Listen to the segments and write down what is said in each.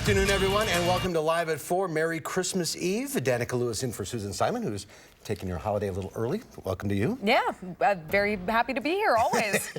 afternoon, everyone, and welcome to Live at 4. Merry Christmas Eve. Danica Lewis in for Susan Simon, who's taking your holiday a little early. Welcome to you. Yeah, very happy to be here, always.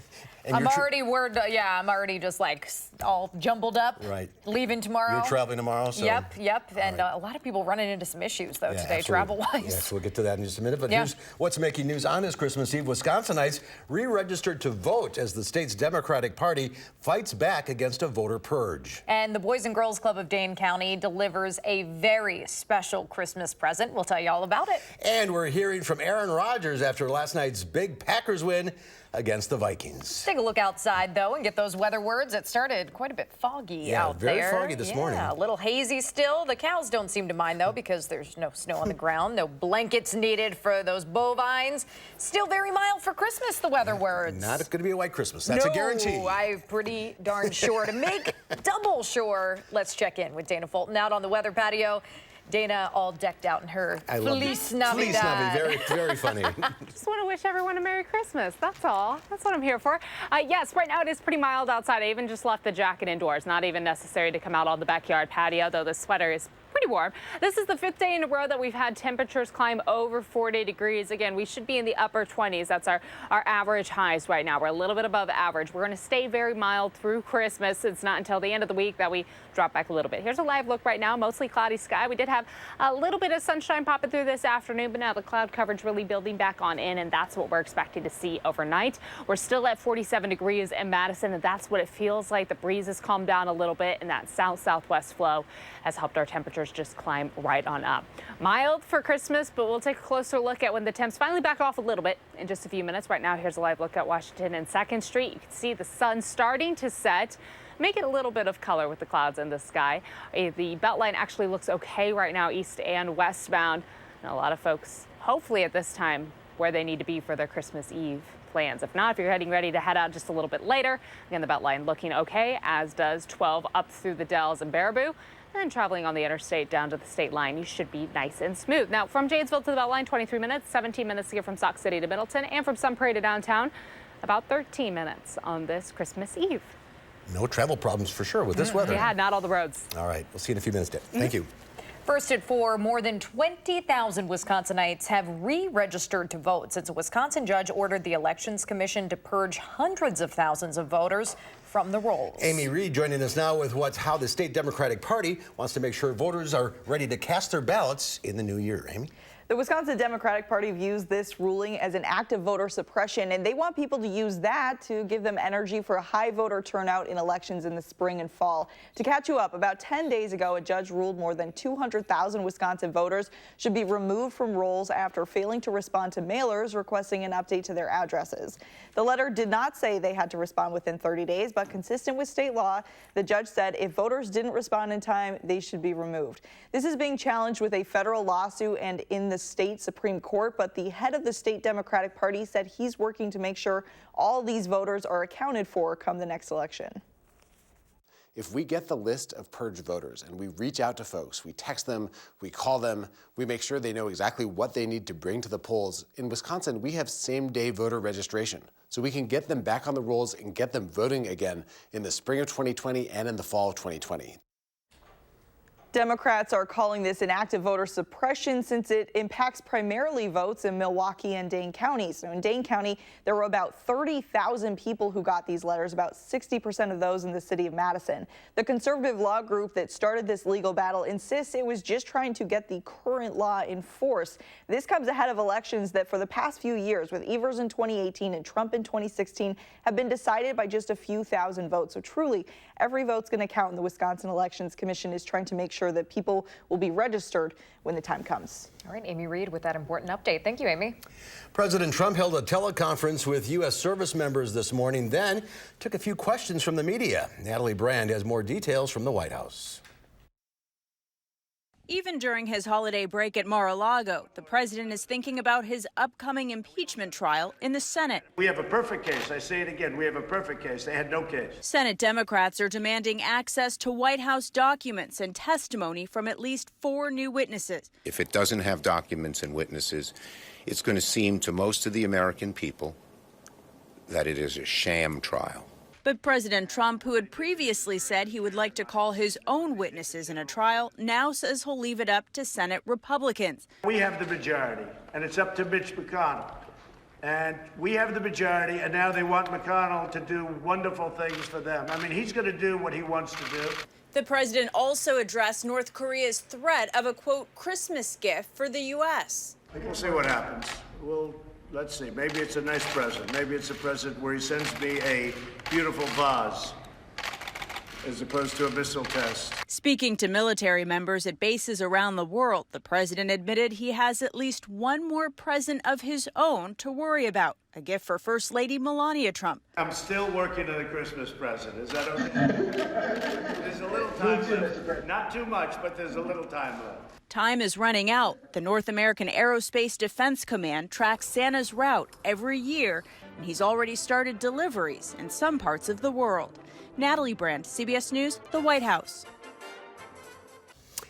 I'm already just like all jumbled up. Right. Leaving tomorrow. You're traveling tomorrow, so. Yep. And right. A lot of people running into some issues, though, today, absolutely. travel-wise. Yes, we'll get to that in just a minute. But here's what's making news on this Christmas Eve. Wisconsinites re-registered to vote as the state's Democratic Party fights back against a voter purge. And the Boys and Girls Club of Dane County delivers a very special Christmas present. We'll tell you all about it. And we're hearing from Aaron Rodgers after last night's big Packers win against the Vikings. Take a look outside, though, and get those weather words. It started quite a bit foggy out there. Yeah, very foggy this morning. A little hazy still. The cows don't seem to mind, though, because there's no snow on the ground, no blankets needed for those bovines. Still very mild for Christmas, the weather words. Not going to be a white Christmas. That's a guarantee. No, I'm pretty darn sure. To make double sure, let's check in with Dana Fulton out on the weather patio. Dana all decked out in her Feliz Navidad. Feliz Navidad, very, very funny. Just want to wish everyone a Merry Christmas. That's all. That's what I'm here for. Yes, right now it is pretty mild outside. I even just left the jacket indoors. Not even necessary to come out on the backyard patio, though the sweater is pretty warm. This is the 5th day in a row that we've had temperatures climb over 40 degrees. Again, we should be in the upper 20s. That's our average highs right now. We're a little bit above average. We're going to stay very mild through Christmas. It's not until the end of the week that we drop back a little bit. Here's a live look right now. Mostly cloudy sky. We did have a little bit of sunshine popping through this afternoon, but now the cloud coverage really building back on in, and that's what we're expecting to see overnight. We're still at 47 degrees in Madison, and that's what it feels like. The breeze has calmed down a little bit, and that south-southwest flow has helped our temperatures just climb right on up. Mild for Christmas, but we'll take a closer look at when the temps finally back off a little bit in just a few minutes. Right now, here's a live look at Washington and 2nd Street. You can see the sun starting to set, making a little bit of color with the clouds in the sky. The Beltline actually looks okay right now, east and westbound. And a lot of folks, hopefully at this time, where they need to be for their Christmas Eve plans. If not, if you're ready to head out just a little bit later, again, the Beltline looking okay, as does 12 up through the Dells and Baraboo. And traveling on the interstate down to the state line, you should be nice and smooth. Now, from Janesville to the Beltline, 23 minutes, 17 minutes to get from Sauk City to Middleton, and from Sun Prairie to downtown, about 13 minutes on this Christmas Eve. No travel problems for sure with this weather. Yeah, not all the roads. All right, we'll see you in a few minutes, Dave. Thank you. First at 4, more than 20,000 Wisconsinites have re-registered to vote since a Wisconsin judge ordered the Elections Commission to purge hundreds of thousands of voters from the rolls. Amy Reed joining us now with how the state Democratic Party wants to make sure voters are ready to cast their ballots in the new year. Amy? The Wisconsin Democratic Party views this ruling as an act of voter suppression, and they want people to use that to give them energy for a high voter turnout in elections in the spring and fall. To catch you up, about 10 days ago, a judge ruled more than 200,000 Wisconsin voters should be removed from rolls after failing to respond to mailers requesting an update to their addresses. The letter did not say they had to respond within 30 days, but consistent with state law, the judge said if voters didn't respond in time, they should be removed. This is being challenged with a federal lawsuit and in the state Supreme Court, but the head of the state Democratic Party said he's working to make sure all these voters are accounted for come the next election. If we get the list of purged voters and we reach out to folks, we text them, we call them, we make sure they know exactly what they need to bring to the polls. In Wisconsin, we have same-day voter registration, so we can get them back on the rolls and get them voting again in the spring of 2020 and in the fall of 2020. Democrats are calling this an act of voter suppression since it impacts primarily votes in Milwaukee and Dane counties. So in Dane County, there were about 30,000 people who got these letters, about 60% of those in the city of Madison. The conservative law group that started this legal battle insists it was just trying to get the current law in force. This comes ahead of elections that for the past few years, with Evers in 2018 and Trump in 2016, have been decided by just a few thousand votes. So truly, every vote's going to count, and the Wisconsin Elections Commission is trying to make sure that people will be registered when the time comes. All right, Amy Reed with that important update. Thank you, Amy. President Trump held a teleconference with U.S. service members this morning, then took a few questions from the media. Natalie Brand has more details from the White House. Even during his holiday break at Mar-a-Lago, the president is thinking about his upcoming impeachment trial in the Senate. We have a perfect case. I say it again. We have a perfect case. They had no case. Senate Democrats are demanding access to White House documents and testimony from at least 4 new witnesses. If it doesn't have documents and witnesses, it's going to seem to most of the American people that it is a sham trial. But President Trump, who had previously said he would like to call his own witnesses in a trial, now says he'll leave it up to Senate Republicans. We have the majority, and it's up to Mitch McConnell. And we have the majority, and now they want McConnell to do wonderful things for them. I mean, he's going to do what he wants to do. The president also addressed North Korea's threat of a, quote, Christmas gift for the U.S. We'll see what happens. Let's see. Maybe it's a nice present. Maybe it's a present where he sends me a beautiful vase as opposed to a missile test. Speaking to military members at bases around the world, the president admitted he has at least one more present of his own to worry about, a gift for First Lady Melania Trump. I'm still working on a Christmas present. Is that okay? There's a little time left. Not too much, but there's a little time left. Time is running out. The North American Aerospace Defense Command tracks Santa's route every year, and he's already started deliveries in some parts of the world. Natalie Brand, CBS News, the White House.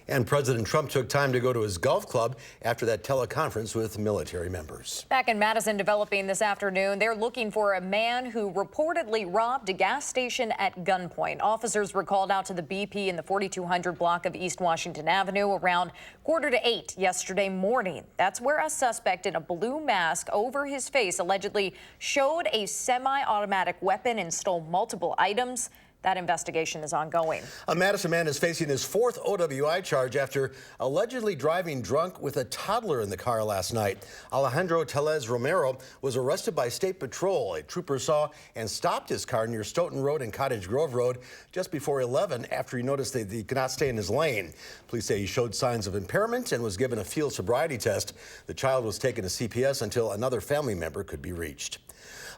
And President Trump took time to go to his golf club after that teleconference with military members. Back in Madison, developing this afternoon, they're looking for a man who reportedly robbed a gas station at gunpoint. Officers were called out to the BP in the 4200 block of East Washington Avenue around 7:45 yesterday morning. That's where a suspect in a blue mask over his face allegedly showed a semi-automatic weapon and stole multiple items. That investigation is ongoing. A Madison man is facing his fourth OWI charge after allegedly driving drunk with a toddler in the car last night. Alejandro Tellez Romero was arrested by State Patrol. A trooper saw and stopped his car near Stoughton Road and Cottage Grove Road just before 11 after he noticed that he could not stay in his lane. Police say he showed signs of impairment and was given a field sobriety test. The child was taken to CPS until another family member could be reached.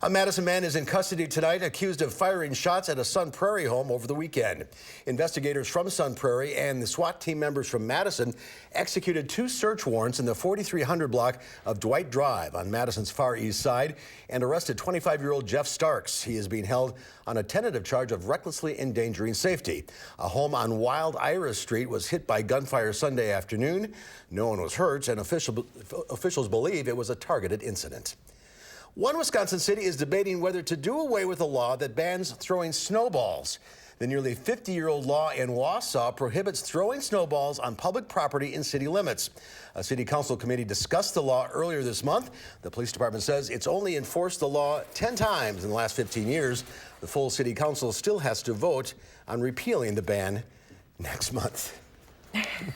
A Madison man is in custody tonight, accused of firing shots at a Sun Prairie home over the weekend. Investigators from Sun Prairie and the SWAT team members from Madison executed 2 search warrants in the 4300 block of Dwight Drive on Madison's far east side and arrested 25-year-old Jeff Starks. He is being held on a tentative charge of recklessly endangering safety. A home on Wild Iris Street was hit by gunfire Sunday afternoon. No one was hurt, and officials believe it was a targeted incident. One Wisconsin city is debating whether to do away with a law that bans throwing snowballs. The nearly 50-year-old law in Wausau prohibits throwing snowballs on public property in city limits. A city council committee discussed the law earlier this month. The police department says it's only enforced the law 10 times in the last 15 years. The full city council still has to vote on repealing the ban next month.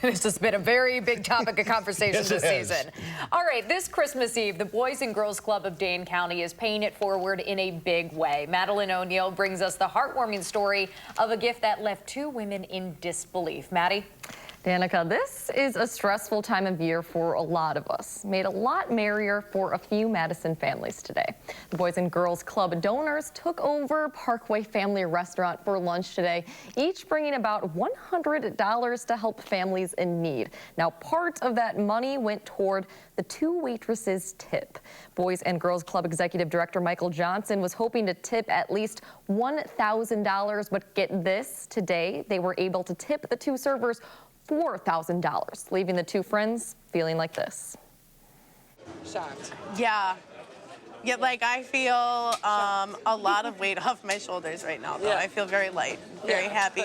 This has been a very big topic of conversation this season. All right, this Christmas Eve, the Boys and Girls Club of Dane County is paying it forward in a big way. Madeline O'Neill brings us the heartwarming story of a gift that left 2 women in disbelief. Maddie? Danica, this is a stressful time of year for a lot of us. Made a lot merrier for a few Madison families today. The Boys and Girls Club donors took over Parkway Family Restaurant for lunch today, each bringing about $100 to help families in need. Now, part of that money went toward the 2 waitresses' tip. Boys and Girls Club Executive Director Michael Johnson was hoping to tip at least $1,000, but get this, today they were able to tip the 2 servers $4,000, leaving the 2 friends feeling like this. Shocked. Yeah, like I feel a lot of weight off my shoulders right now, though. Yeah. I feel very light, very happy.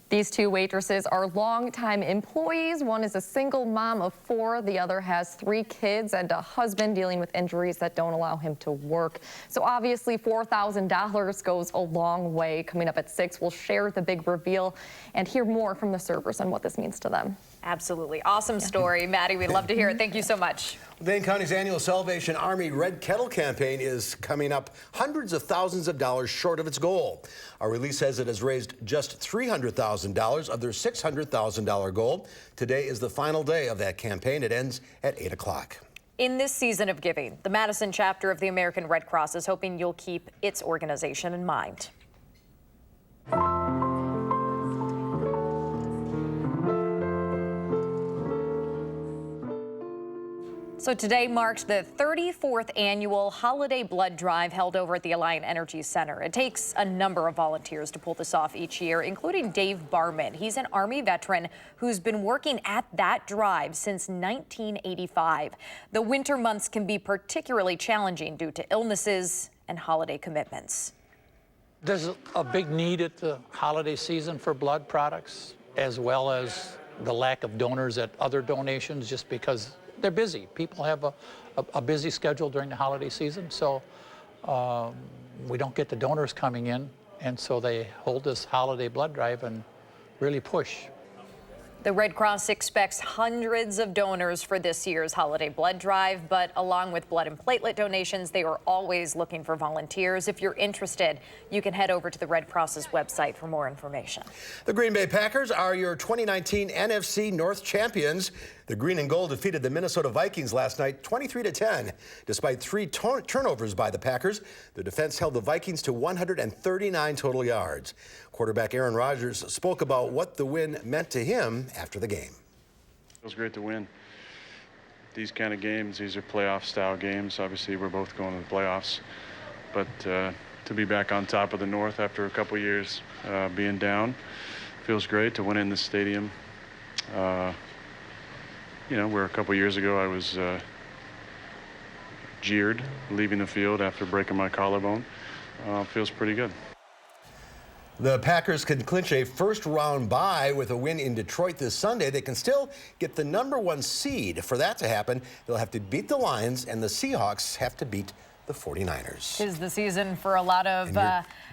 These 2 waitresses are longtime employees. One is a single mom of 4. The other has 3 kids and a husband dealing with injuries that don't allow him to work. So obviously $4,000 goes a long way. Coming up at 6, we'll share the big reveal and hear more from the servers on what this means to them. Absolutely. Awesome story. Maddie, we'd love to hear it. Thank you so much. Dane County's annual Salvation Army Red Kettle campaign is coming up hundreds of thousands of dollars short of its goal. Our release says it has raised just $300,000 of their $600,000 goal. Today is the final day of that campaign. It ends at 8 o'clock. In this season of giving, the Madison chapter of the American Red Cross is hoping you'll keep its organization in mind. So today marked the 34th annual Holiday Blood Drive held over at the Alliant Energy Center. It takes a number of volunteers to pull this off each year, including Dave Barman. He's an Army veteran who's been working at that drive since 1985. The winter months can be particularly challenging due to illnesses and holiday commitments. There's a big need at the holiday season for blood products, as well as the lack of donors at other donations, just because they're busy. People have a busy schedule during the holiday season, so we don't get the donors coming in, and so they hold this holiday blood drive and really push. The Red Cross expects hundreds of donors for this year's holiday blood drive, but along with blood and platelet donations, they are always looking for volunteers. If you're interested, you can head over to the Red Cross's website for more information. The Green Bay Packers are your 2019 NFC North champions. The Green and Gold defeated the Minnesota Vikings last night 23-10. Despite 3 turnovers by the Packers, the defense held the Vikings to 139 total yards. Quarterback Aaron Rodgers spoke about what the win meant to him after the game. It was great to win. These kind of games, these are playoff style games. Obviously, we're both going to the playoffs. But to be back on top of the North after a couple years being down feels great. To win in the stadium. You know, where a couple years ago I was jeered leaving the field after breaking my collarbone. Feels pretty good. The Packers can clinch a first-round bye with a win in Detroit this Sunday. They can still get the #1 seed. For that to happen, they'll have to beat the Lions, and the Seahawks have to beat the 49ers. 'Tis the season for a lot of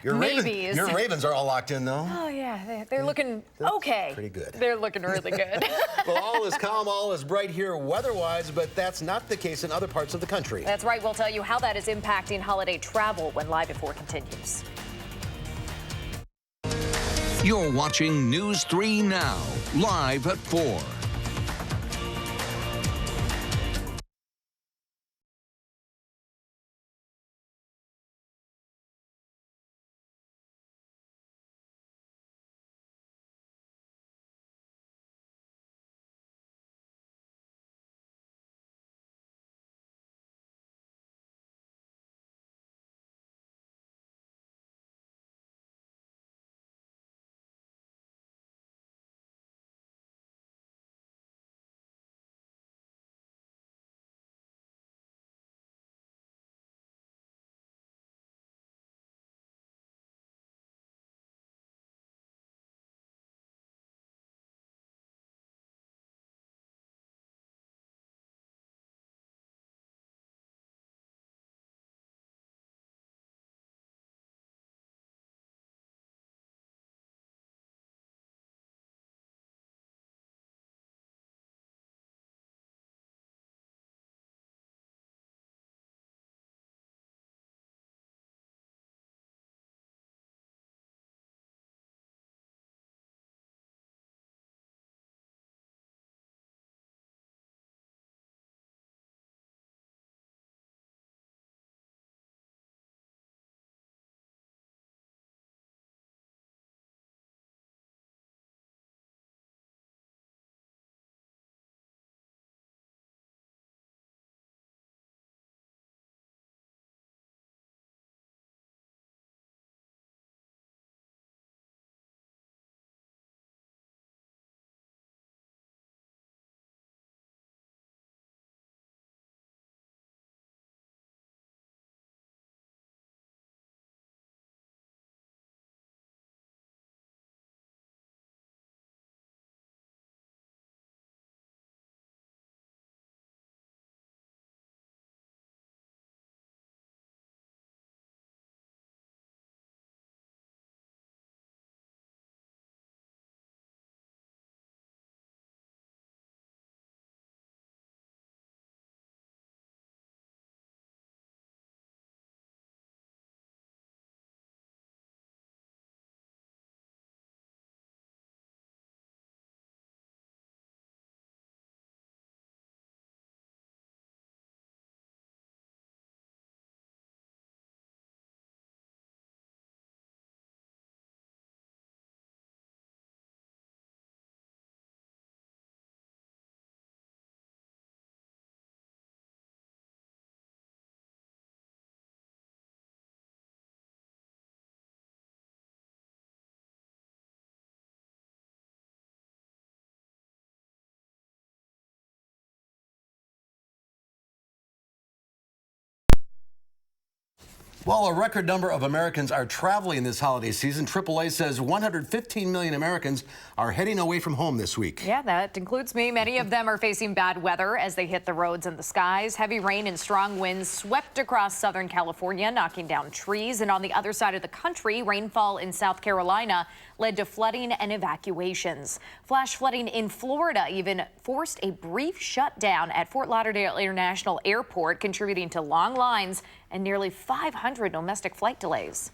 maybes. Your Ravens are all locked in, though. Oh, yeah. They're looking okay. Pretty good. They're looking really good. Well, all is calm, all is bright here weather-wise, but that's not the case in other parts of the country. That's right. We'll tell you how that is impacting holiday travel when Live at 4 continues. You're watching News 3 Now, live at 4. While a record number of Americans are traveling this holiday season, AAA says 115 million Americans are heading away from home this week. Yeah, that includes me. Many of them are facing bad weather as they hit the roads and the skies. Heavy rain and strong winds swept across Southern California, knocking down trees. And on the other side of the country, rainfall in South Carolina led to flooding and evacuations. Flash flooding in Florida even forced a brief shutdown at Fort Lauderdale International Airport, contributing to long lines and nearly 500 domestic flight delays.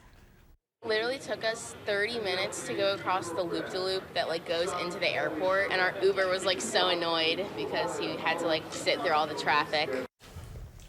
Literally took us 30 minutes to go across the loop-de-loop that goes into the airport, and our Uber was so annoyed because he had to sit through all the traffic.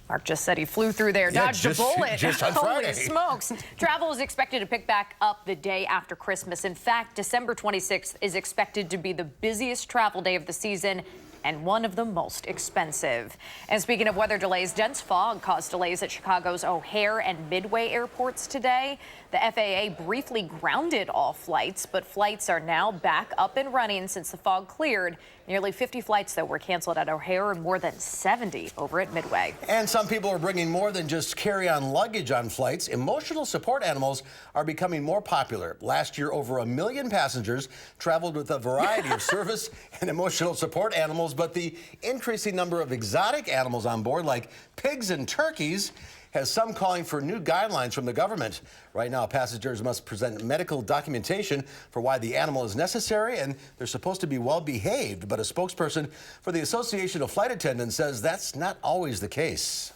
Mark just said he flew through there, dodged a bullet. Just on Friday. Holy smokes. Travel is expected to pick back up the day after Christmas. In fact, December 26th is expected to be the busiest travel day of the season and one of the most expensive. And speaking of weather delays, dense fog caused delays at Chicago's O'Hare and Midway airports today. The FAA briefly grounded all flights, but flights are now back up and running since the fog cleared. Nearly 50 flights, though, were canceled at O'Hare and more than 70 over at Midway. And some people are bringing more than just carry-on luggage on flights. Emotional support animals are becoming more popular. Last year, over 1 million passengers traveled with a variety of service and emotional support animals, but the increasing number of exotic animals on board, like pigs and turkeys, has some calling for new guidelines from the government. Right now, passengers must present medical documentation for why the animal is necessary, and they're supposed to be well behaved. But a spokesperson for the Association of Flight Attendants says that's not always the case.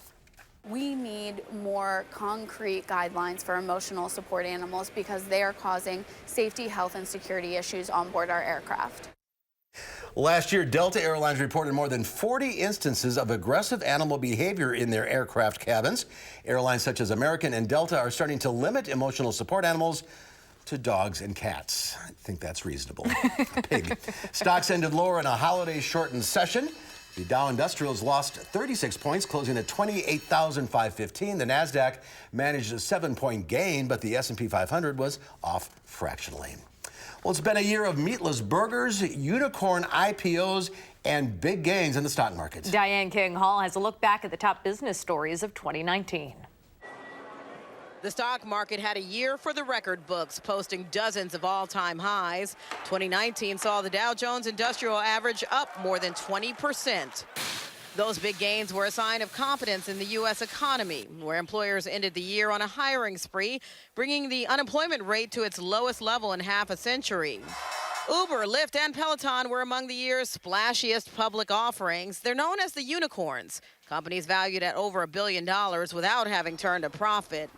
We need more concrete guidelines for emotional support animals because they are causing safety, health, and security issues on board our aircraft. Last year, Delta Airlines reported more than 40 instances of aggressive animal behavior in their aircraft cabins. Airlines such as American and Delta are starting to limit emotional support animals to dogs and cats. I think that's reasonable. Pig. Stocks ended lower in a holiday-shortened session. The Dow Industrials lost 36 points, closing at 28,515. The Nasdaq managed a 7-point gain, but the S&P 500 was off fractionally. Well, it's been a year of meatless burgers, unicorn IPOs, and big gains in the stock market. Diane King Hall has a look back at the top business stories of 2019. The stock market had a year for the record books, posting dozens of all-time highs. 2019 saw the Dow Jones Industrial Average up more than 20%. Those big gains were a sign of confidence in the U.S. economy, where employers ended the year on a hiring spree, bringing the unemployment rate to its lowest level in half a century. Uber, Lyft, and Peloton were among the year's splashiest public offerings. They're known as the unicorns, companies valued at over $1 billion without having turned a profit.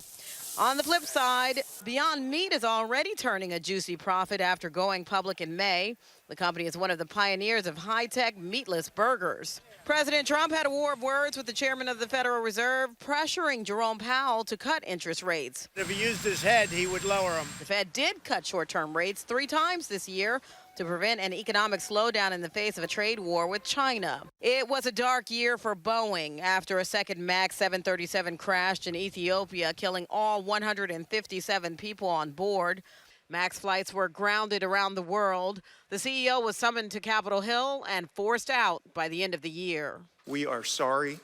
On the flip side, Beyond Meat is already turning a juicy profit after going public in May. The company is one of the pioneers of high-tech meatless burgers. President Trump had a war of words with the chairman of the Federal Reserve, pressuring Jerome Powell to cut interest rates. If he used his head, he would lower them. The Fed did cut short-term rates 3 times this year to prevent an economic slowdown in the face of a trade war with China. It was a dark year for Boeing after a second MAX 737 crashed in Ethiopia, killing all 157 people on board. MAX flights were grounded around the world. The CEO was summoned to Capitol Hill and forced out by the end of the year. We are sorry,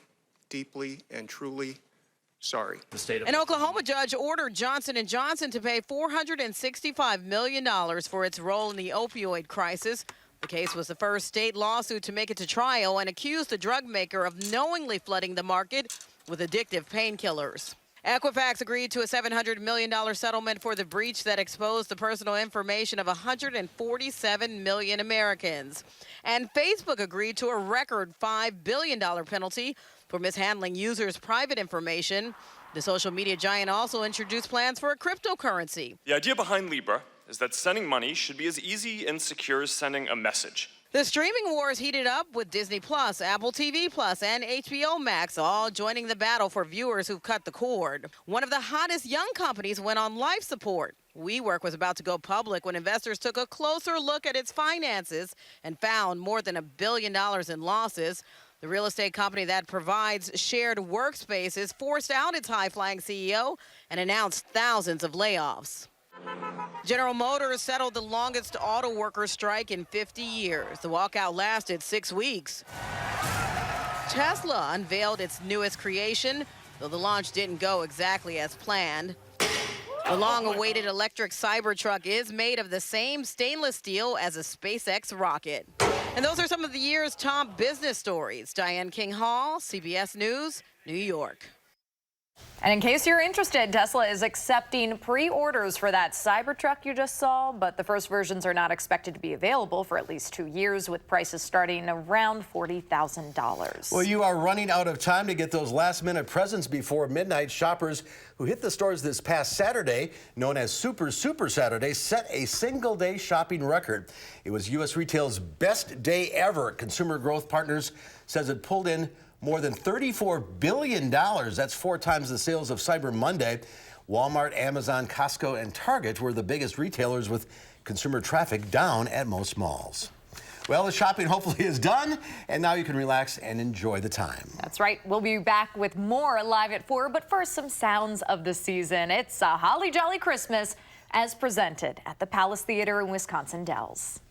deeply and truly sorry. An Oklahoma judge ordered Johnson & Johnson to pay $465 million for its role in the opioid crisis. The case was the first state lawsuit to make it to trial and accused the drug maker of knowingly flooding the market with addictive painkillers. Equifax agreed to a $700 million settlement for the breach that exposed the personal information of 147 million Americans. And Facebook agreed to a record $5 billion penalty for mishandling users' private information. The social media giant also introduced plans for a cryptocurrency. The idea behind Libra is that sending money should be as easy and secure as sending a message. The streaming wars heated up with Disney+, Apple TV+, and HBO Max all joining the battle for viewers who've cut the cord. One of the hottest young companies went on life support. WeWork was about to go public when investors took a closer look at its finances and found more than $1 billion in losses. The real estate company that provides shared workspaces forced out its high-flying CEO and announced thousands of layoffs. General Motors settled the longest auto worker strike in 50 years. The walkout lasted 6 weeks. Tesla unveiled its newest creation, though the launch didn't go exactly as planned. The long-awaited electric Cybertruck is made of the same stainless steel as a SpaceX rocket. And those are some of the year's top business stories. Diane King-Hall, CBS News, New York. And in case you're interested, Tesla is accepting pre-orders for that Cybertruck you just saw, but the first versions are not expected to be available for at least 2 years, with prices starting around $40,000. Well, you are running out of time to get those last-minute presents before midnight. Shoppers who hit the stores this past Saturday, known as Super Saturday, set a single-day shopping record. It was U.S. retail's best day ever. Consumer Growth Partners says it pulled in more than $34 billion. That's 4 times the sales of Cyber Monday. Walmart, Amazon, Costco, and Target were the biggest retailers, with consumer traffic down at most malls. Well, the shopping hopefully is done, and now you can relax and enjoy the time. That's right. We'll be back with more live at 4, but first, some sounds of the season. It's a holly jolly Christmas as presented at the Palace Theater in Wisconsin Dells.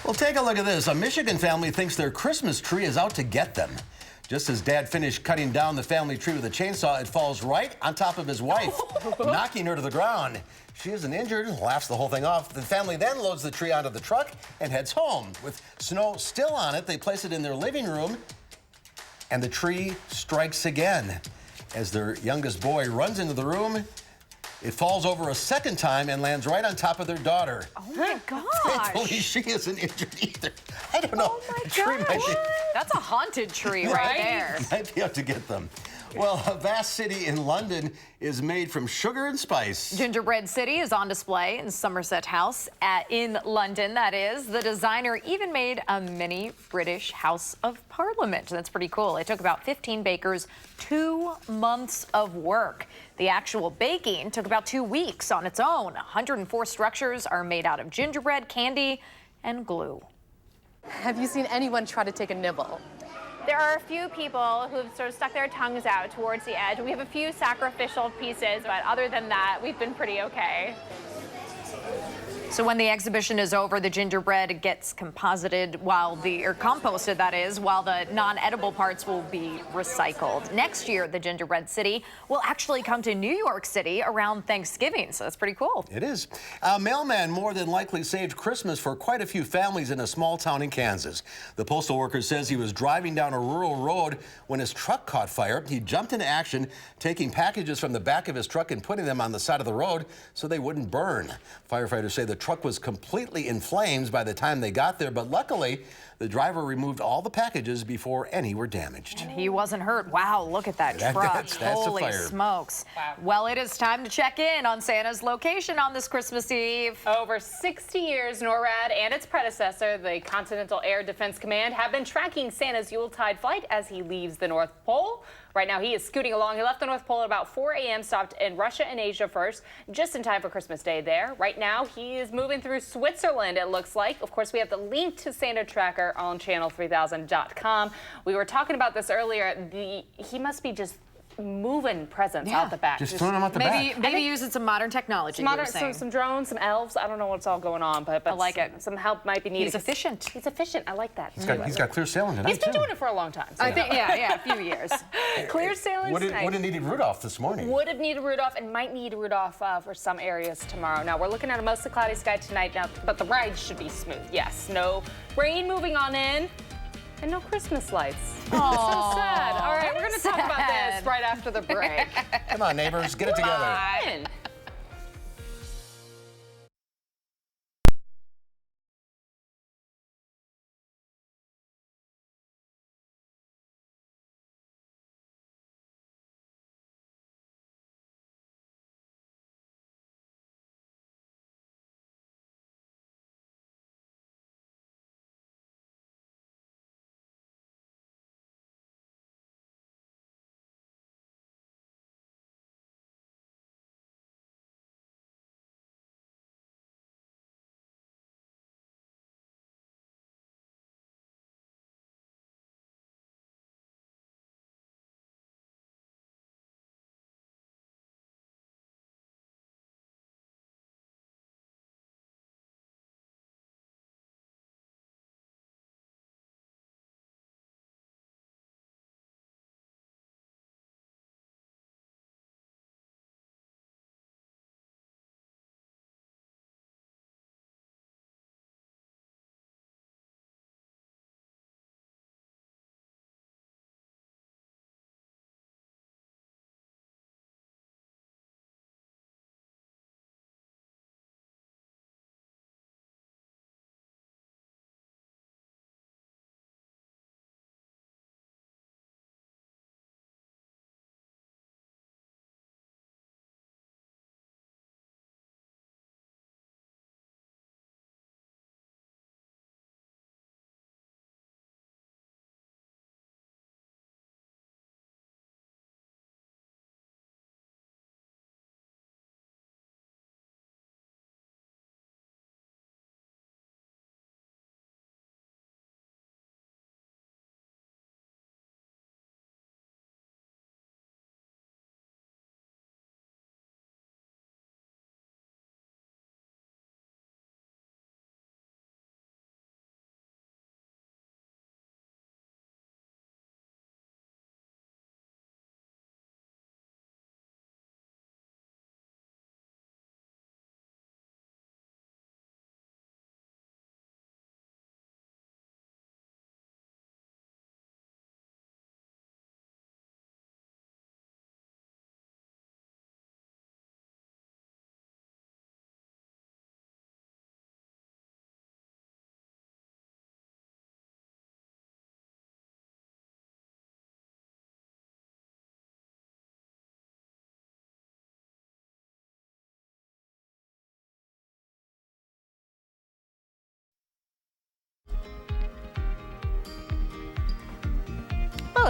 Well, take a look at this. A Michigan family thinks their Christmas tree is out to get them. Just as Dad finished cutting down the family tree with a chainsaw, it falls right on top of his wife, knocking her to the ground. She isn't injured and laughs the whole thing off. The family then loads the tree onto the truck and heads home. With snow still on it, they place it in their living room, and the tree strikes again. As their youngest boy runs into the room, it falls over a second time and lands right on top of their daughter. Oh my gosh. Thankfully, she isn't injured either. I don't know. Oh my the tree might be... That's a haunted tree right there. Might be out to get them. Well, a vast city in London is made from sugar and spice. Gingerbread City is on display in Somerset House in London, that is. The designer even made a mini British House of Parliament. That's pretty cool. It took about 15 bakers 2 months of work. The actual baking took about 2 weeks on its own. 104 structures are made out of gingerbread, candy, and glue. Have you seen anyone try to take a nibble? There are a few people who have sort of stuck their tongues out towards the edge. We have a few sacrificial pieces, but other than that, we've been pretty okay. So when the exhibition is over, the gingerbread gets composited or composted, that is, while the non-edible parts will be recycled. Next year, the Gingerbread City will actually come to New York City around Thanksgiving, so that's pretty cool. It is. A mailman more than likely saved Christmas for quite a few families in a small town in Kansas. The postal worker says he was driving down a rural road when his truck caught fire. He jumped into action, taking packages from the back of his truck and putting them on the side of the road so they wouldn't burn. Firefighters say the truck was completely in flames by the time they got there, but luckily the driver removed all the packages before any were damaged. And he wasn't hurt. Wow, look at that truck. That's Holy a fire. Smokes. Wow. Well, it is time to check in on Santa's location on this Christmas Eve. Over 60 years, NORAD and its predecessor, the Continental Air Defense Command, have been tracking Santa's Yuletide flight as he leaves the North Pole. Right now, he is scooting along. He left the North Pole at about 4 a.m., stopped in Russia and Asia first, just in time for Christmas Day there. Right now, he is moving through Switzerland, it looks like. Of course, we have the link to Santa Tracker on channel3000.com. We were talking about this earlier. He must be just moving presents out the back. Just throwing them out the back. Maybe using some modern technology. Some drones, some elves. I don't know what's all going on, but I like it. Some help might be needed. He's efficient. He's efficient. I like that. He's got clear sailing tonight. He's been doing it for a long time. So I think, yeah, a few years. Clear sailing tonight. Would have needed Rudolph this morning. Would have needed Rudolph and might need Rudolph for some areas tomorrow. Now, we're looking at a mostly cloudy sky tonight, but the ride should be smooth. Yes, no rain moving on in. And no Christmas lights. Aww, so sad. All right, we're going to talk about this right after the break. Come on, neighbors, get it together.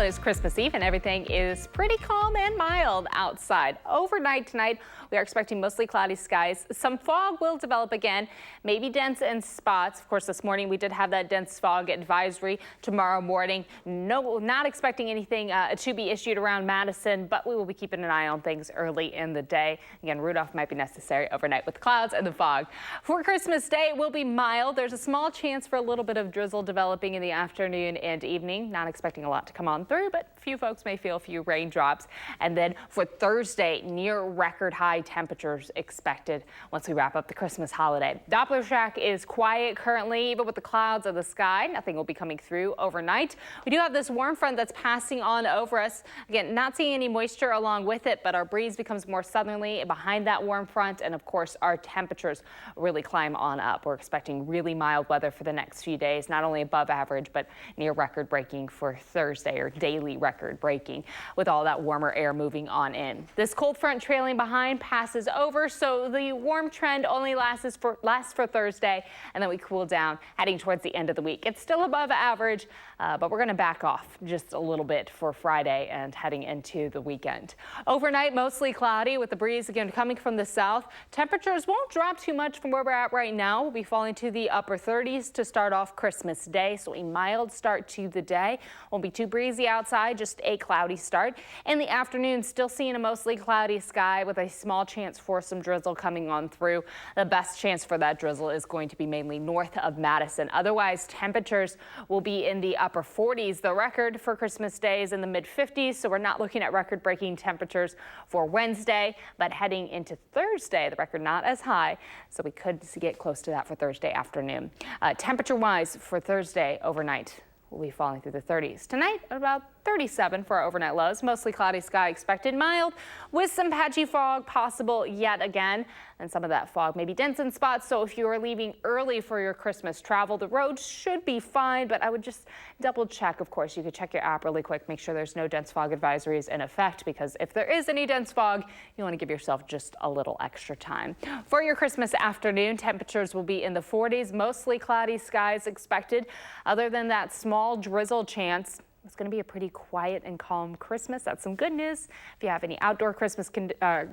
It is Christmas Eve and everything is pretty calm and mild outside. Overnight tonight, we are expecting mostly cloudy skies. Some fog will develop again, maybe dense in spots. Of course, this morning we did have that dense fog advisory. Tomorrow morning, no, not expecting anything to be issued around Madison, but we will be keeping an eye on things early in the day. Again, Rudolph might be necessary overnight with clouds and the fog. For Christmas Day, it will be mild. There's a small chance for a little bit of drizzle developing in the afternoon and evening. Not expecting a lot to come on through, but a few folks may feel a few raindrops. And then for Thursday, near record high temperatures expected once we wrap up the Christmas holiday. Doppler shack is quiet currently, even with the clouds of the sky. Nothing will be coming through overnight. We do have this warm front that's passing on over us. Again, not seeing any moisture along with it, but our breeze becomes more southerly behind that warm front. And of course, our temperatures really climb on up. We're expecting really mild weather for the next few days, not only above average, but near record breaking for Thursday, or daily record breaking, with all that warmer air moving on in. This cold front trailing behind passes over, so the warm trend only lasts for Thursday, and then we cool down heading towards the end of the week. It's still above average, but we're going to back off just a little bit for Friday and heading into the weekend. Overnight, mostly cloudy with the breeze again coming from the south. Temperatures won't drop too much from where we're at right now. We'll be falling to the upper 30s to start off Christmas Day, so a mild start to the day. Won't be too breezy outside, just a cloudy start. In the afternoon, still seeing a mostly cloudy sky with a small chance for some drizzle coming on through. The best chance for that drizzle is going to be mainly north of Madison. Otherwise, temperatures will be in the upper 40s. The record for Christmas Day is in the mid 50s, so we're not looking at record-breaking temperatures for Wednesday, but heading into Thursday, the record not as high, so we could get close to that for Thursday afternoon. Temperature-wise for Thursday overnight, we'll be falling through the 30s. Tonight, about 37 for our overnight lows. Mostly cloudy sky expected, mild with some patchy fog possible yet again. And some of that fog may be dense in spots. So if you are leaving early for your Christmas travel, the roads should be fine. But I would just double check. Of course, you could check your app really quick. Make sure there's no dense fog advisories in effect, because if there is any dense fog, you want to give yourself just a little extra time. For your Christmas afternoon, temperatures will be in the 40s. Mostly cloudy skies expected. Other than that small drizzle chance, it's going to be a pretty quiet and calm Christmas. That's some good news. If you have any outdoor Christmas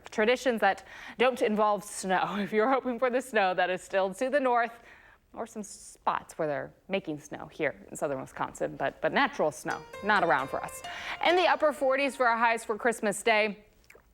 traditions that don't involve snow, if you're hoping for the snow that is still to the north, or some spots where they're making snow here in southern Wisconsin, but natural snow, not around for us. In the upper 40s for our highs for Christmas Day.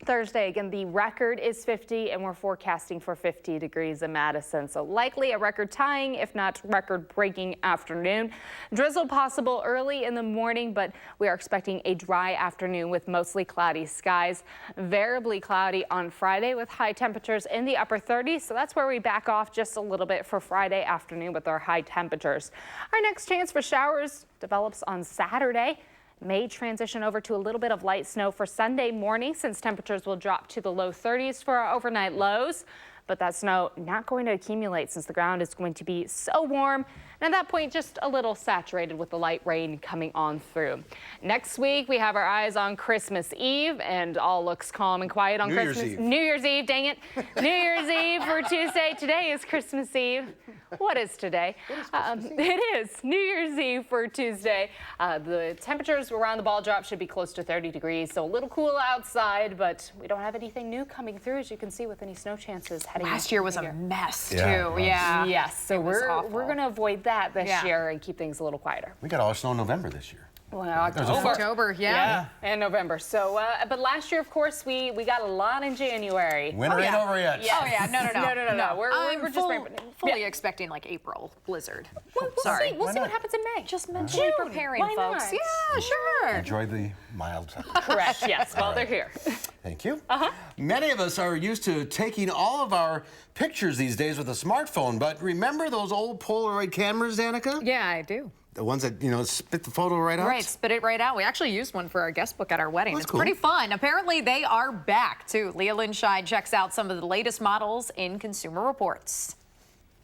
Thursday, again, the record is 50, and we're forecasting for 50 degrees in Madison. So likely a record-tying, if not record-breaking afternoon. Drizzle possible early in the morning, but we are expecting a dry afternoon with mostly cloudy skies. Variably cloudy on Friday with high temperatures in the upper 30s. So that's where we back off just a little bit for Friday afternoon with our high temperatures. Our next chance for showers develops on Saturday. May transition over to a little bit of light snow for Sunday morning, since temperatures will drop to the low 30s for our overnight lows. But that snow not going to accumulate since the ground is going to be so warm. And at that point, just a little saturated with the light rain coming on through. Next week, we have our eyes on Christmas Eve, and all looks calm and quiet on Christmas. New Year's Eve, dang it. New Year's Eve for Tuesday. Today is Christmas Eve. What is today? It is New Year's Eve for Tuesday. The temperatures around the ball drop should be close to 30 degrees, so a little cool outside, but we don't have anything new coming through, as you can see, with any snow chances heading Last year was a mess, too. Yeah. Yes, so we're going to avoid that this year and keep things a little quieter. We got all our snow in November this year. Well, October, yeah. And November. So, but last year, of course, we got a lot in January. Winter ain't over yet. Yes. Oh yeah, no. We're just fully expecting like April blizzard. We'll see what happens in May. Just mentally preparing, Why folks. not? Yeah, sure. Enjoy the mild temperature. Correct. Yes. Well, they're here. Thank you. Many of us are used to taking all of our pictures these days with a smartphone, but remember those old Polaroid cameras, Danica? Yeah, I do. The ones that, you know, spit the photo right out? Right, spit it right out. We actually used one for our guest book at our wedding. It's cool. pretty fun. Apparently, they are back, too. Leah Lynn Scheid checks out some of the latest models in Consumer Reports.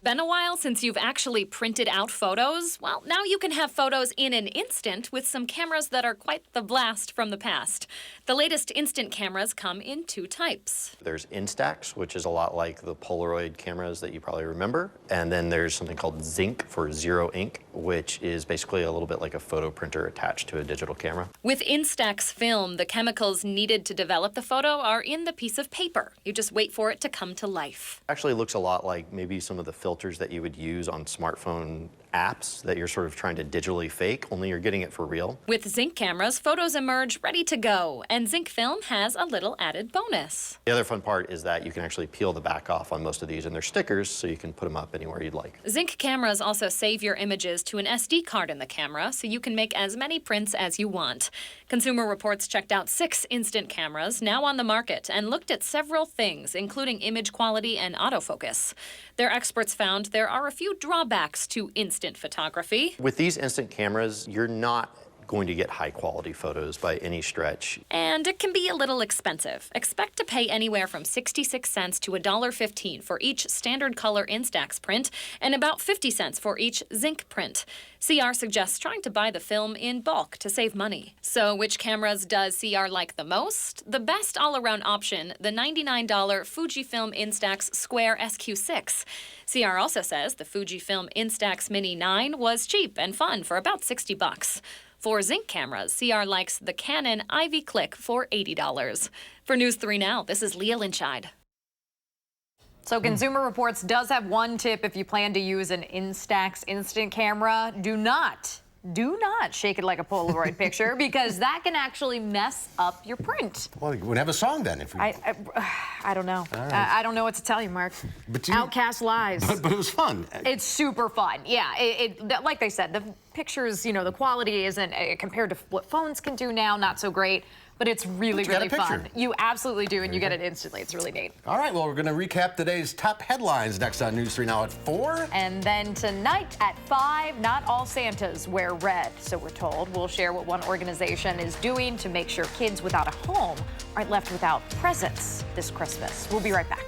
Been a while since you've actually printed out photos? Well, now you can have photos in an instant with some cameras that are quite the blast from the past. The latest instant cameras come in 2 types. There's Instax, which is a lot like the Polaroid cameras that you probably remember. And then there's something called Zinc for zero ink, which is basically a little bit like a photo printer attached to a digital camera. With Instax film, the chemicals needed to develop the photo are in the piece of paper. You just wait for it to come to life. Actually looks a lot like maybe some of the filters that you would use on smartphone apps that you're sort of trying to digitally fake, only you're getting it for real. With Zinc cameras, photos emerge ready to go, and Zinc film has a little added bonus. The other fun part is that you can actually peel the back off on most of these, and they're stickers, so you can put them up anywhere you'd like. Zinc cameras also save your images to an SD card in the camera, so you can make as many prints as you want. Consumer Reports checked out 6 instant cameras now on the market and looked at several things, including image quality and autofocus. Their experts found there are a few drawbacks to instant photography. With these instant cameras, you're not going to get high quality photos by any stretch. And it can be a little expensive. Expect to pay anywhere from 66 cents to $1.15 for each standard color Instax print and about 50 cents for each Zinc print. CR suggests trying to buy the film in bulk to save money. So which cameras does CR like the most? The best all-around option, the $99 Fujifilm Instax Square SQ6. CR also says the Fujifilm Instax Mini 9 was cheap and fun for about $60. For Zinc cameras, CR likes the Canon Ivy Click for $80. For News 3 Now, this is Leah Lynchide. So Consumer Reports does have one tip if you plan to use an Instax instant camera. Do not shake it like a Polaroid picture because that can actually mess up your print. Well, you would have a song then. If we... I don't know. Right. I don't know what to tell you, Mark. Outcast lies. But it was fun. It's super fun. Yeah, like they said, the pictures, you know, the quality isn't, compared to what phones can do now, not so great. But it's really, really fun. You absolutely do, and you get it instantly. It's really neat. All right, well, we're going to recap today's top headlines next on News 3 Now at 4. And then tonight at 5, not all Santas wear red, so we're told. We'll share what one organization is doing to make sure kids without a home aren't left without presents this Christmas. We'll be right back.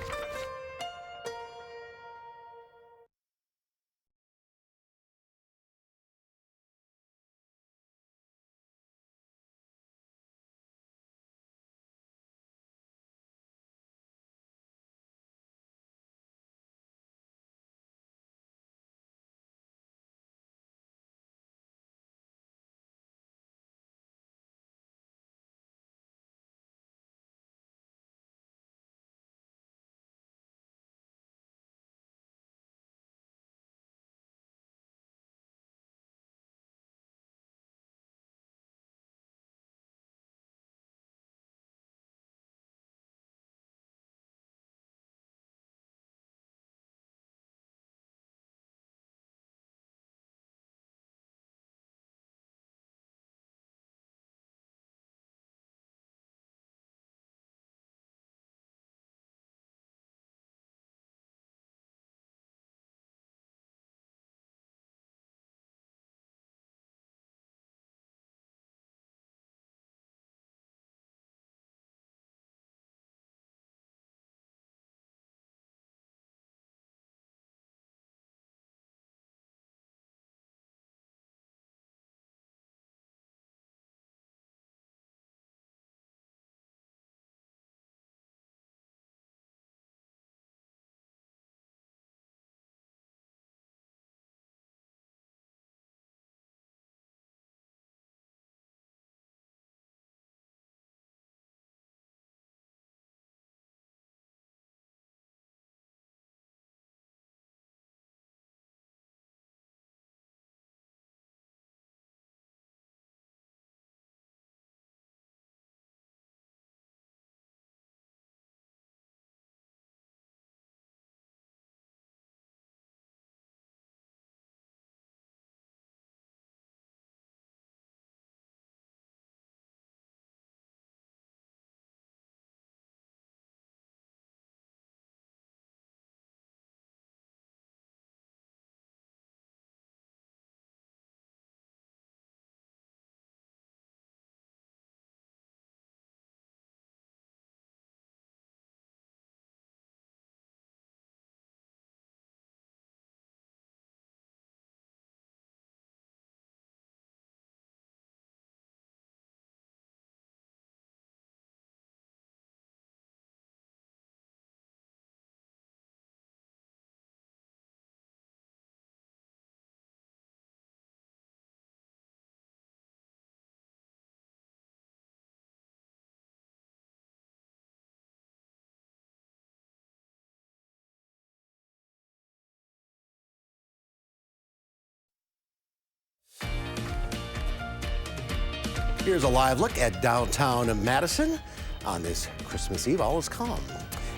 Here's a live look at downtown Madison on this Christmas Eve. All is calm.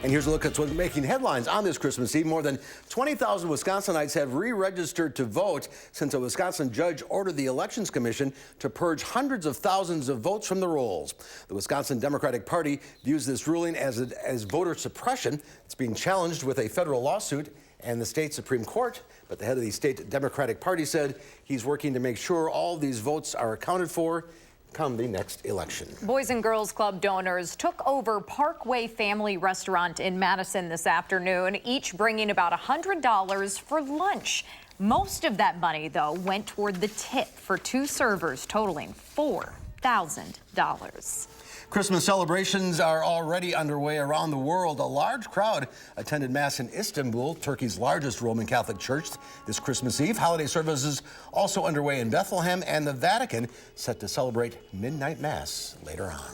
And here's a look at what's making headlines on this Christmas Eve. More than 20,000 Wisconsinites have re-registered to vote since a Wisconsin judge ordered the Elections Commission to purge hundreds of thousands of votes from the rolls. The Wisconsin Democratic Party views this ruling as voter suppression. It's being challenged with a federal lawsuit and the state Supreme Court. But the head of the state Democratic Party said he's working to make sure all these votes are accounted for come the next election. Boys and Girls Club donors took over Parkway Family Restaurant in Madison this afternoon, each bringing about $100 for lunch. Most of that money, though, went toward the tip for 2 servers, totaling $4,000. Christmas celebrations are already underway around the world. A large crowd attended Mass in Istanbul, Turkey's largest Roman Catholic church, this Christmas Eve. Holiday services also underway in Bethlehem, and the Vatican set to celebrate midnight Mass later on.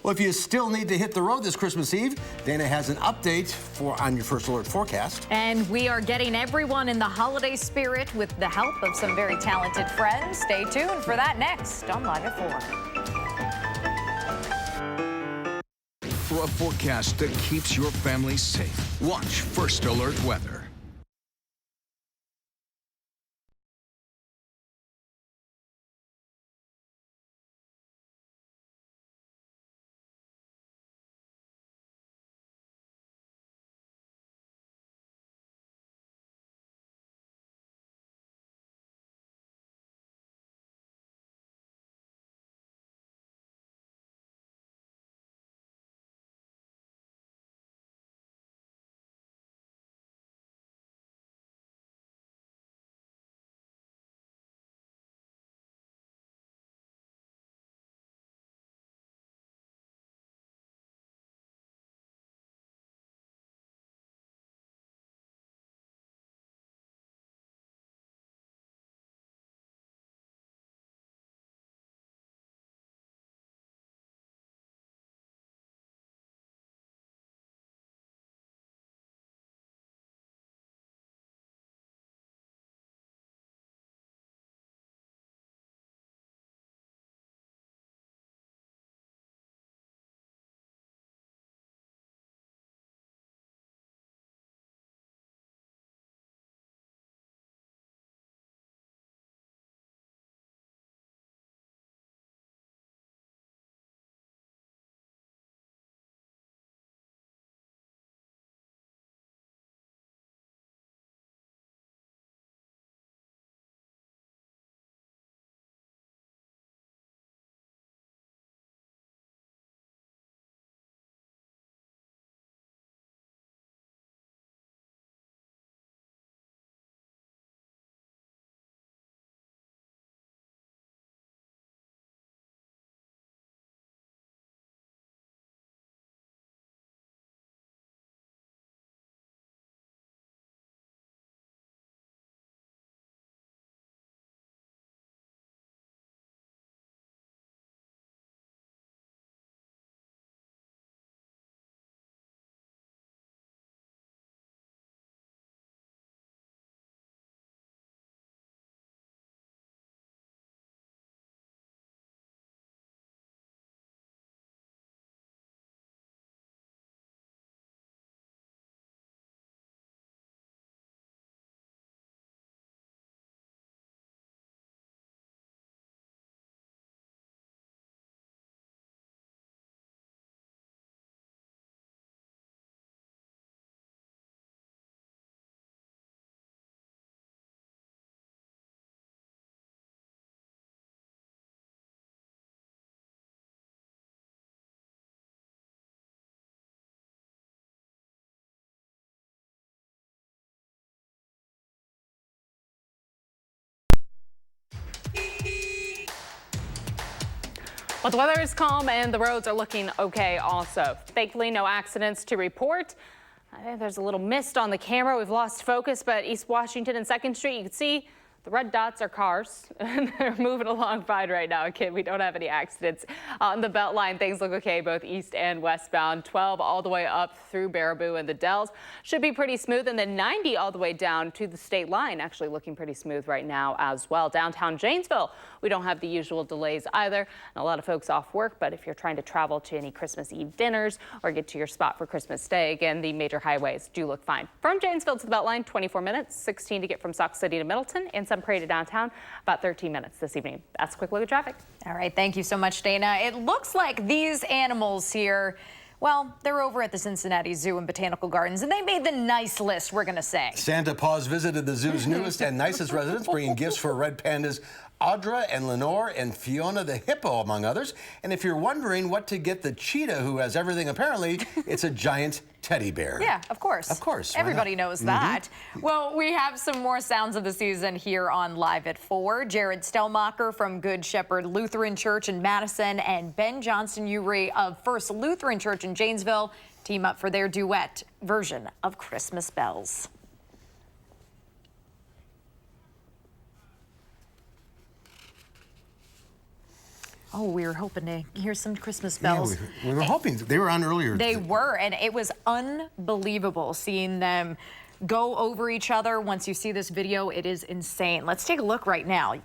Well, if you still need to hit the road this Christmas Eve, Dana has an update on your First Alert forecast. And we are getting everyone in the holiday spirit with the help of some very talented friends. Stay tuned for that next on Live at 4. For a forecast that keeps your family safe, watch First Alert Weather. Well, the weather is calm and the roads are looking okay also. Thankfully, no accidents to report. There's a little mist on the camera. We've lost focus, but East Washington and 2nd Street, you can see The red dots are cars, and they're moving along fine right now. Again, we don't have any accidents on the Beltline. Things look okay, both east and westbound. 12 all the way up through Baraboo and the Dells should be pretty smooth, and then 90 all the way down to the state line, actually looking pretty smooth right now as well. Downtown Janesville, we don't have the usual delays either, and a lot of folks off work, but if you're trying to travel to any Christmas Eve dinners or get to your spot for Christmas Day, again, the major highways do look fine. From Janesville to the Beltline, 24 minutes, 16 to get from Sauk City to Middleton, and some Prairie to downtown, about 13 minutes this evening. That's a quick look at traffic. All right, thank you so much, Dana. It looks like these animals here, well, they're over at the Cincinnati Zoo and Botanical Gardens, and they made the nice list, we're going to say. Santa Paws visited the zoo's newest and nicest residents, bringing gifts for red pandas Audra and Lenore and Fiona the hippo, among others. And if you're wondering what to get the cheetah, who has everything apparently, it's a giant teddy bear. Yeah, of course. Of course. Everybody knows that. Well, we have some more sounds of the season here on Live at 4. Jared Stellmacher from Good Shepherd Lutheran Church in Madison and Ben Johnson-Urey of First Lutheran Church in Janesville team up for their duet version of Christmas Bells. Oh, we were hoping to hear some Christmas bells. Yeah, we were hoping. They were on earlier. They were, and it was unbelievable seeing them go over each other. Once you see this video, it is insane. Let's take a look right now.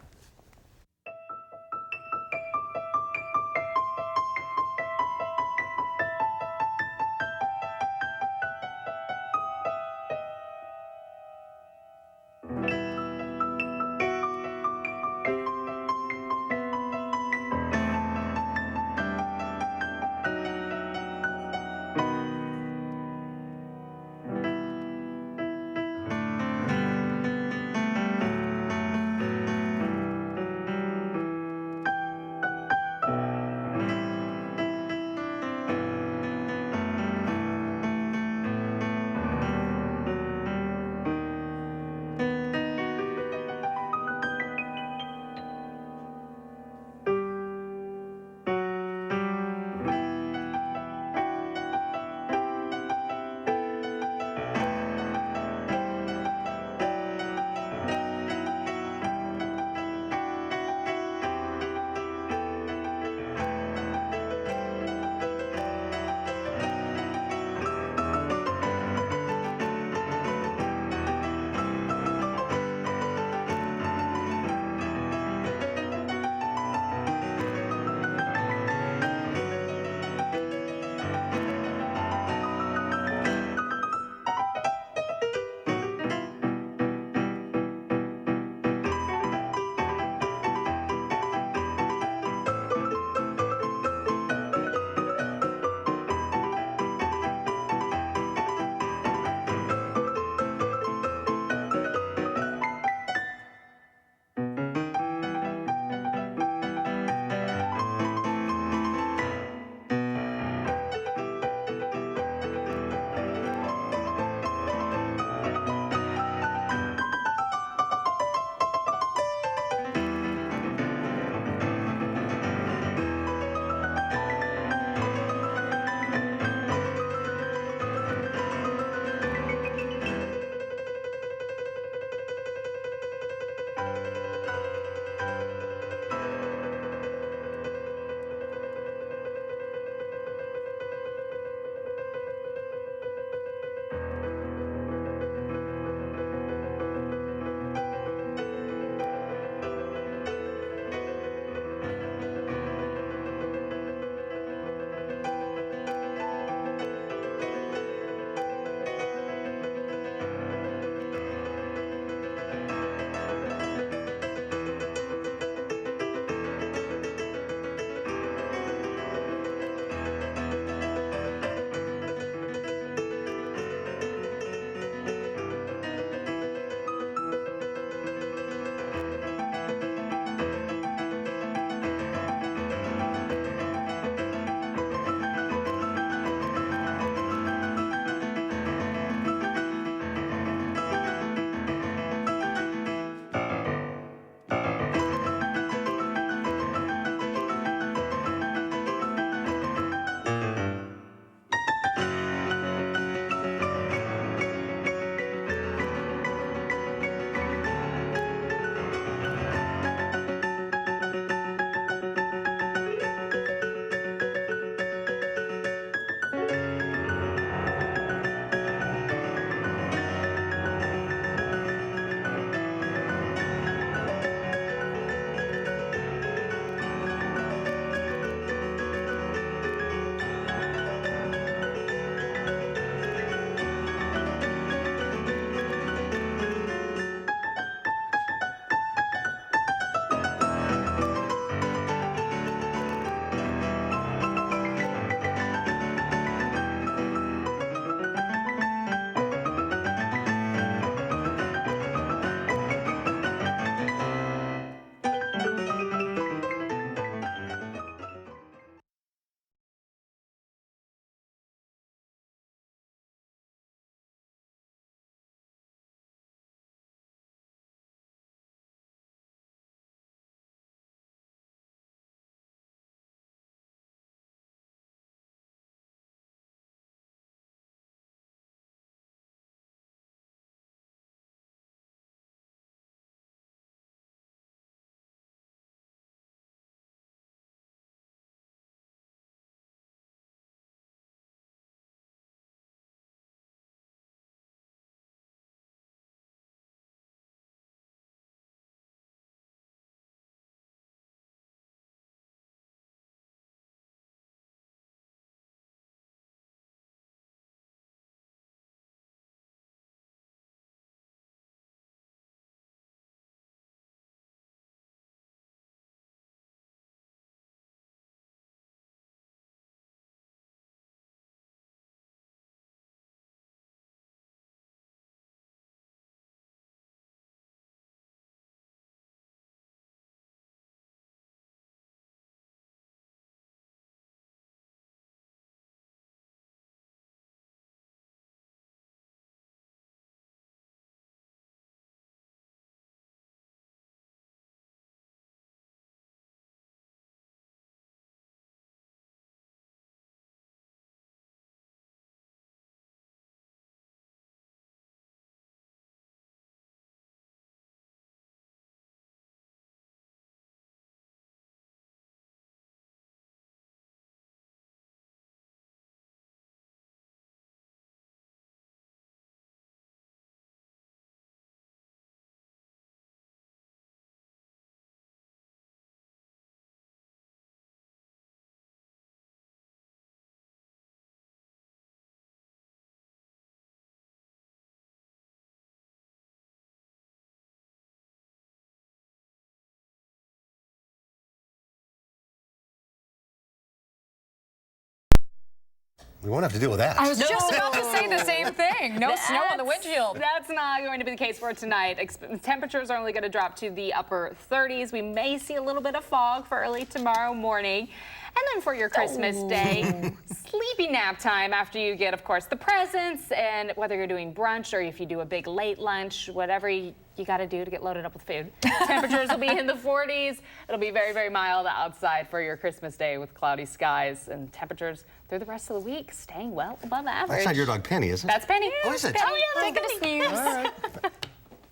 We won't have to deal with that. I was just about to say the same thing. No snow on the windshield. That's not going to be the case for tonight. Temperatures are only going to drop to the upper 30s. We may see a little bit of fog for early tomorrow morning. And then for your Christmas day, sleepy nap time after you get, of course, the presents, and whether you're doing brunch or if you do a big late lunch, whatever you got to do to get loaded up with food. Temperatures will be in the 40s. It'll be very, very mild outside for your Christmas day with cloudy skies, and temperatures through the rest of the week staying well above average. That's not your dog Penny, is it? That's Penny. Oh, is it? Oh, yeah, Take a snooze. All right.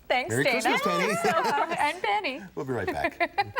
Thanks, Merry Dana. Christmas, Penny. And Penny. We'll be right back.